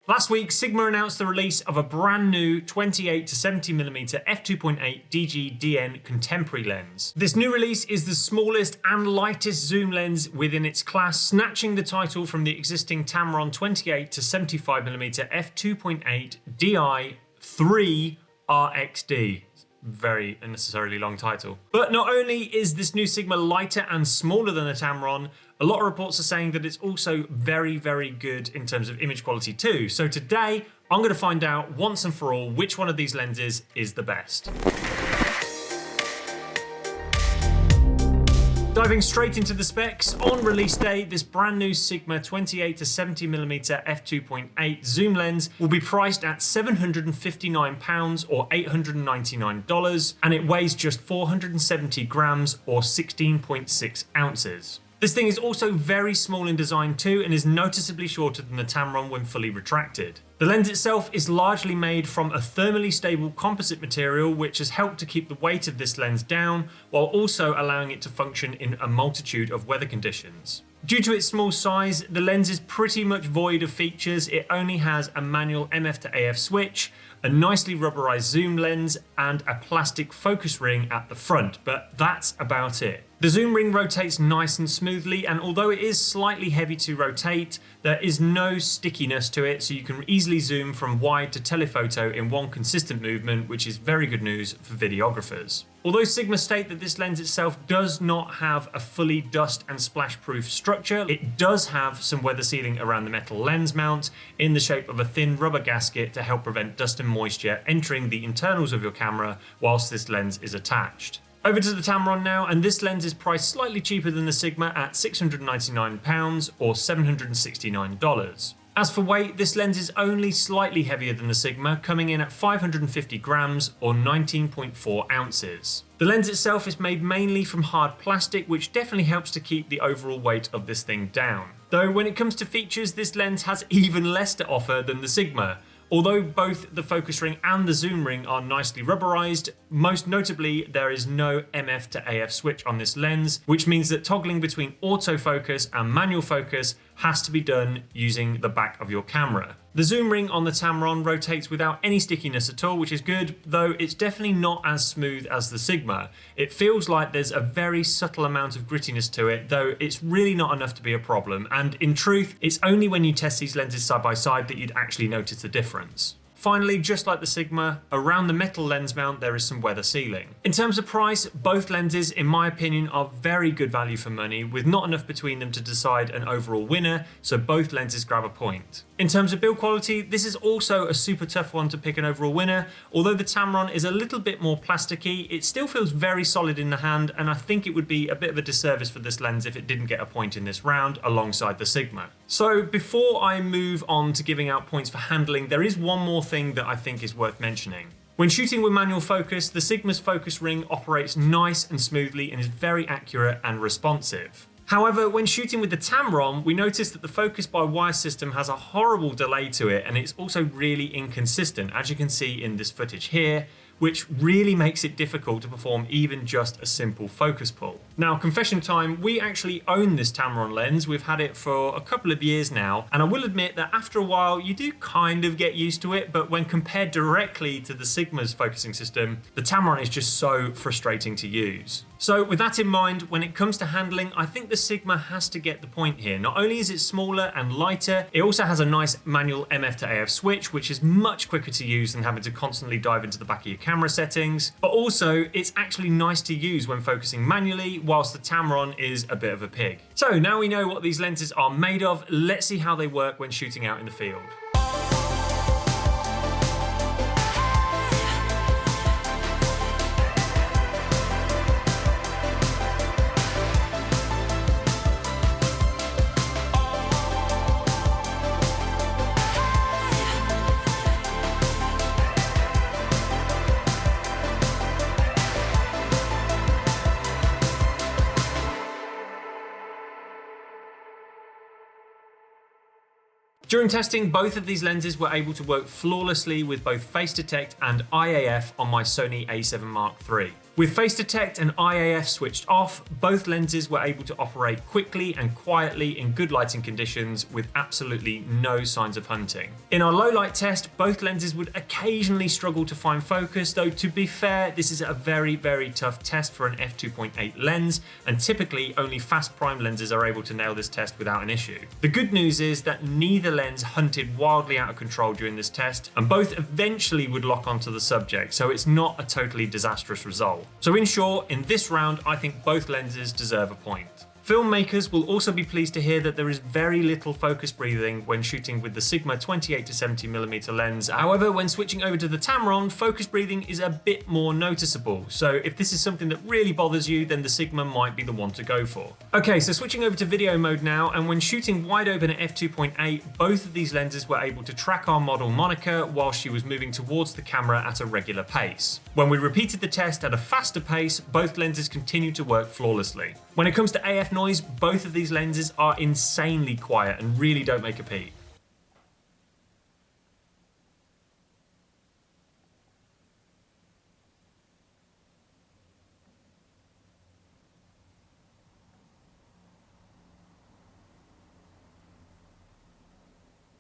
Last week, Sigma announced the release of a brand new 28-70mm f2.8 DG-DN contemporary lens. This new release is the smallest and lightest zoom lens within its class, snatching the title from the existing Tamron 28-75mm f2.8 DI III RXD. Very unnecessarily long title. But not only is this new Sigma lighter and smaller than the Tamron, a lot of reports are saying that it's also very, very good in terms of image quality too. So today, I'm going to find out once and for all which one of these lenses is the best. Diving straight into the specs, on release day, this brand new Sigma 28-70mm f2.8 zoom lens will be priced at £759 or $899, and it weighs just 470 grams or 16.6 ounces. This thing is also very small in design too, and is noticeably shorter than the Tamron when fully retracted. The lens itself is largely made from a thermally stable composite material, which has helped to keep the weight of this lens down, while also allowing it to function in a multitude of weather conditions. Due to its small size, the lens is pretty much void of features. It only has a manual MF to AF switch, a nicely rubberized zoom lens, and a plastic focus ring at the front, but that's about it. The zoom ring rotates nice and smoothly, and although it is slightly heavy to rotate, there is no stickiness to it, so you can easily zoom from wide to telephoto in one consistent movement, which is very good news for videographers. Although Sigma state that this lens itself does not have a fully dust and splash proof structure, it does have some weather sealing around the metal lens mount in the shape of a thin rubber gasket to help prevent dust and moisture entering the internals of your camera whilst this lens is attached. Over to the Tamron now, and this lens is priced slightly cheaper than the Sigma at £699 or $769. As for weight, this lens is only slightly heavier than the Sigma, coming in at 550 grams or 19.4 ounces. The lens itself is made mainly from hard plastic, which definitely helps to keep the overall weight of this thing down. Though when it comes to features, this lens has even less to offer than the Sigma. Although both the focus ring and the zoom ring are nicely rubberized, most notably there is no MF to AF switch on this lens, which means that toggling between autofocus and manual focus has to be done using the back of your camera. The zoom ring on the Tamron rotates without any stickiness at all, which is good, though it's definitely not as smooth as the Sigma. It feels like there's a very subtle amount of grittiness to it, though it's really not enough to be a problem, and in truth, it's only when you test these lenses side by side that you'd actually notice the difference. Finally, just like the Sigma, around the metal lens mount there is some weather sealing. In terms of price, both lenses, in my opinion, are very good value for money, with not enough between them to decide an overall winner, so both lenses grab a point. In terms of build quality, this is also a super tough one to pick an overall winner. Although the Tamron is a little bit more plasticky, it still feels very solid in the hand, and I think it would be a bit of a disservice for this lens if it didn't get a point in this round alongside the Sigma. So before I move on to giving out points for handling, there is one more thing that I think is worth mentioning. When shooting with manual focus, the Sigma's focus ring operates nice and smoothly and is very accurate and responsive. However, when shooting with the Tamron, we noticed that the focus by wire system has a horrible delay to it, and it's also really inconsistent, as you can see in this footage here, which really makes it difficult to perform even just a simple focus pull. Now, confession time, we actually own this Tamron lens. We've had it for a couple of years now, and I will admit that after a while you do kind of get used to it, but when compared directly to the Sigma's focusing system, the Tamron is just so frustrating to use. So with that in mind, when it comes to handling, I think the Sigma has to get the point here. Not only is it smaller and lighter, it also has a nice manual MF to AF switch, which is much quicker to use than having to constantly dive into the back of your camera settings. But also, it's actually nice to use when focusing manually, whilst the Tamron is a bit of a pig. So now we know what these lenses are made of, let's see how they work when shooting out in the field. During testing, both of these lenses were able to work flawlessly with both face detect and IAF on my Sony A7 III. With face detect and IAF switched off, both lenses were able to operate quickly and quietly in good lighting conditions with absolutely no signs of hunting. In our low light test, both lenses would occasionally struggle to find focus, though to be fair, this is a very tough test for an f2.8 lens, and typically only fast prime lenses are able to nail this test without an issue. The good news is that neither lens hunted wildly out of control during this test, and both eventually would lock onto the subject, so it's not a totally disastrous result. So in short, in this round, I think both lenses deserve a point. Filmmakers will also be pleased to hear that there is very little focus breathing when shooting with the Sigma 28-70mm lens. However, when switching over to the Tamron, focus breathing is a bit more noticeable. So if this is something that really bothers you, then the Sigma might be the one to go for. Okay, so switching over to video mode now, and when shooting wide open at f2.8, both of these lenses were able to track our model Monica while she was moving towards the camera at a regular pace. When we repeated the test at a faster pace, both lenses continued to work flawlessly. When it comes to AF noise, both of these lenses are insanely quiet and really don't make a peep.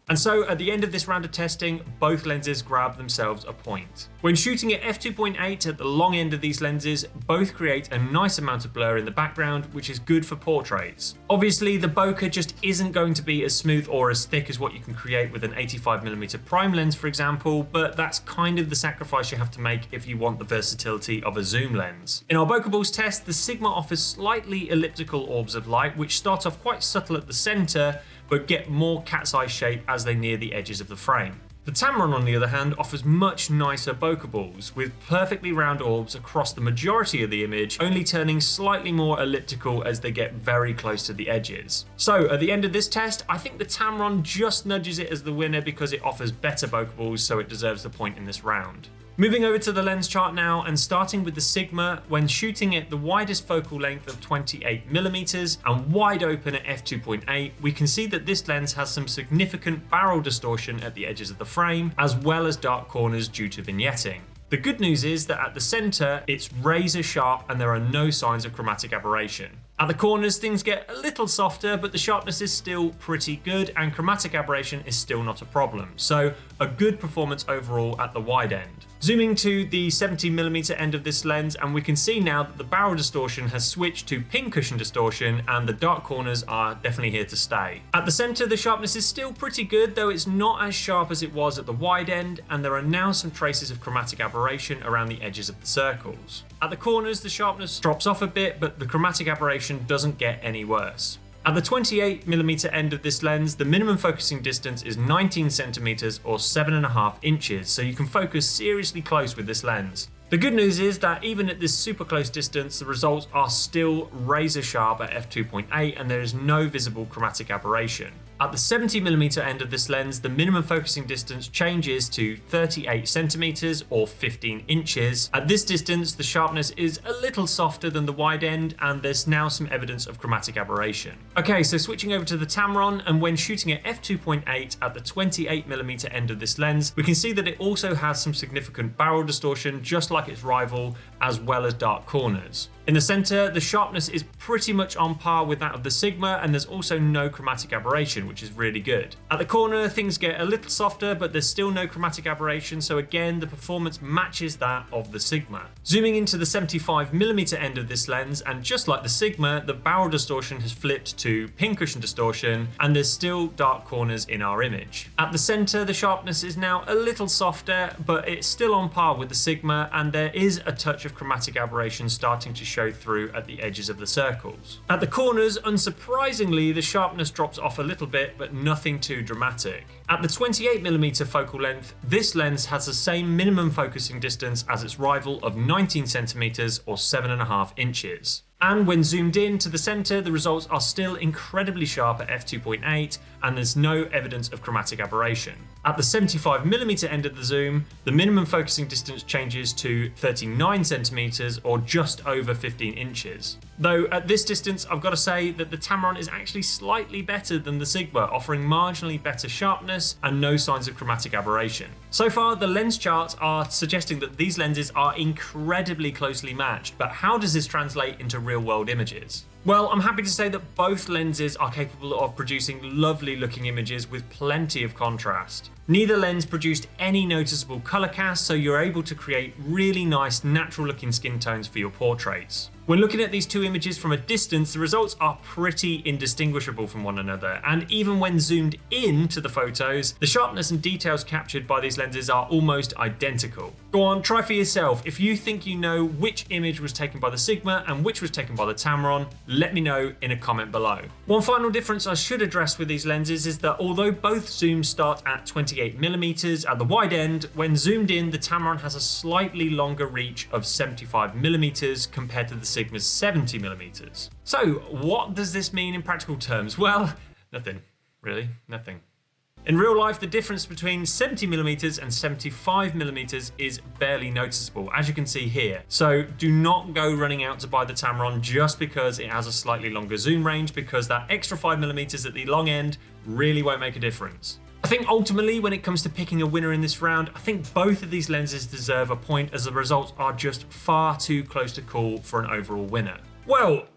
And so at the end of this round of testing, both lenses grab themselves a point. When shooting at f2.8 at the long end of these lenses, both create a nice amount of blur in the background, which is good for portraits. Obviously, the bokeh just isn't going to be as smooth or as thick as what you can create with an 85mm prime lens, for example, but that's kind of the sacrifice you have to make if you want the versatility of a zoom lens. In our bokeh balls test, the Sigma offers slightly elliptical orbs of light, which start off quite subtle at the center, but get more cat's eye shape as they near the edges of the frame. The Tamron, on the other hand, offers much nicer bokeh balls, with perfectly round orbs across the majority of the image, only turning slightly more elliptical as they get very close to the edges. So at the end of this test, I think the Tamron just nudges it as the winner because it offers better bokeh balls, so it deserves the point in this round. Moving over to the lens chart now, and starting with the Sigma, when shooting at the widest focal length of 28mm and wide open at f2.8, we can see that this lens has some significant barrel distortion at the edges of the frame, as well as dark corners due to vignetting. The good news is that at the center, it's razor sharp and there are no signs of chromatic aberration. At the corners, things get a little softer, but the sharpness is still pretty good and chromatic aberration is still not a problem. So a good performance overall at the wide end. Zooming to the 70mm end of this lens, and we can see now that the barrel distortion has switched to pincushion distortion and the dark corners are definitely here to stay. At the center, the sharpness is still pretty good, though it's not as sharp as it was at the wide end, and there are now some traces of chromatic aberration around the edges of the circles. At the corners, the sharpness drops off a bit, but the chromatic aberration doesn't get any worse. At the 28mm end of this lens, the minimum focusing distance is 19cm or 7.5 inches, so you can focus seriously close with this lens. The good news is that even at this super close distance, the results are still razor sharp at f2.8 and there is no visible chromatic aberration. At the 70mm end of this lens, the minimum focusing distance changes to 38cm or 15 inches. At this distance, the sharpness is a little softer than the wide end and there's now some evidence of chromatic aberration. Okay, so switching over to the Tamron, and when shooting at f2.8 at the 28mm end of this lens, we can see that it also has some significant barrel distortion, just like its rival, as well as dark corners. In the center, the sharpness is pretty much on par with that of the Sigma, and there's also no chromatic aberration, which is really good. At the corner, things get a little softer, but there's still no chromatic aberration, so again, the performance matches that of the Sigma. Zooming into the 75mm end of this lens, and just like the Sigma, the barrel distortion has flipped to pincushion distortion, and there's still dark corners in our image. At the center, the sharpness is now a little softer, but it's still on par with the Sigma, and there is a touch of chromatic aberration starting to show through at the edges of the circles. At the corners, unsurprisingly, the sharpness drops off a little bit, but nothing too dramatic. At the 28mm focal length, this lens has the same minimum focusing distance as its rival of 19cm or 7.5 inches. And when zoomed in to the center, the results are still incredibly sharp at f2.8 and there's no evidence of chromatic aberration. At the 75mm end of the zoom, the minimum focusing distance changes to 39cm or just over 15 inches. Though at this distance, I've got to say that the Tamron is actually slightly better than the Sigma, offering marginally better sharpness and no signs of chromatic aberration. So far, the lens charts are suggesting that these lenses are incredibly closely matched, but how does this translate into real-world images? Well, I'm happy to say that both lenses are capable of producing lovely looking images with plenty of contrast. Neither lens produced any noticeable color cast, so you're able to create really nice natural looking skin tones for your portraits. When looking at these two images from a distance, the results are pretty indistinguishable from one another, and even when zoomed in to the photos, the sharpness and details captured by these lenses are almost identical. Go on, try for yourself. If you think you know which image was taken by the Sigma and which was taken by the Tamron, let me know in a comment below. One final difference I should address with these lenses is that although both zooms start at 28mm at the wide end, when zoomed in, the Tamron has a slightly longer reach of 75mm compared to the Sigma's 70mm. So what does this mean in practical terms? Well, nothing, really, nothing. In real life, the difference between 70mm and 75mm is barely noticeable, as you can see here. So do not go running out to buy the Tamron just because it has a slightly longer zoom range, because that extra 5mm at the long end really won't make a difference. I think ultimately, when it comes to picking a winner in this round, I think both of these lenses deserve a point, as the results are just far too close to call for an overall winner. Well,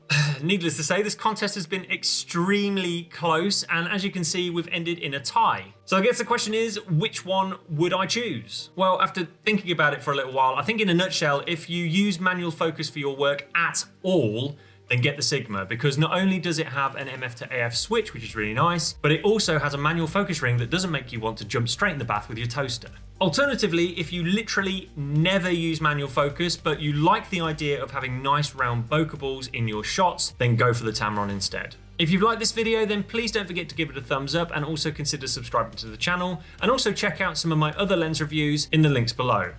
needless to say, this contest has been extremely close, and as you can see, we've ended in a tie. So I guess the question is, which one would I choose? Well, after thinking about it for a little while, I think in a nutshell, if you use manual focus for your work at all, then get the Sigma, because not only does it have an MF to AF switch, which is really nice, but it also has a manual focus ring that doesn't make you want to jump straight in the bath with your toaster. Alternatively, if you literally never use manual focus, but you like the idea of having nice round bokeh balls in your shots, then go for the Tamron instead. If you've liked this video, then please don't forget to give it a thumbs up and also consider subscribing to the channel, and also check out some of my other lens reviews in the links below.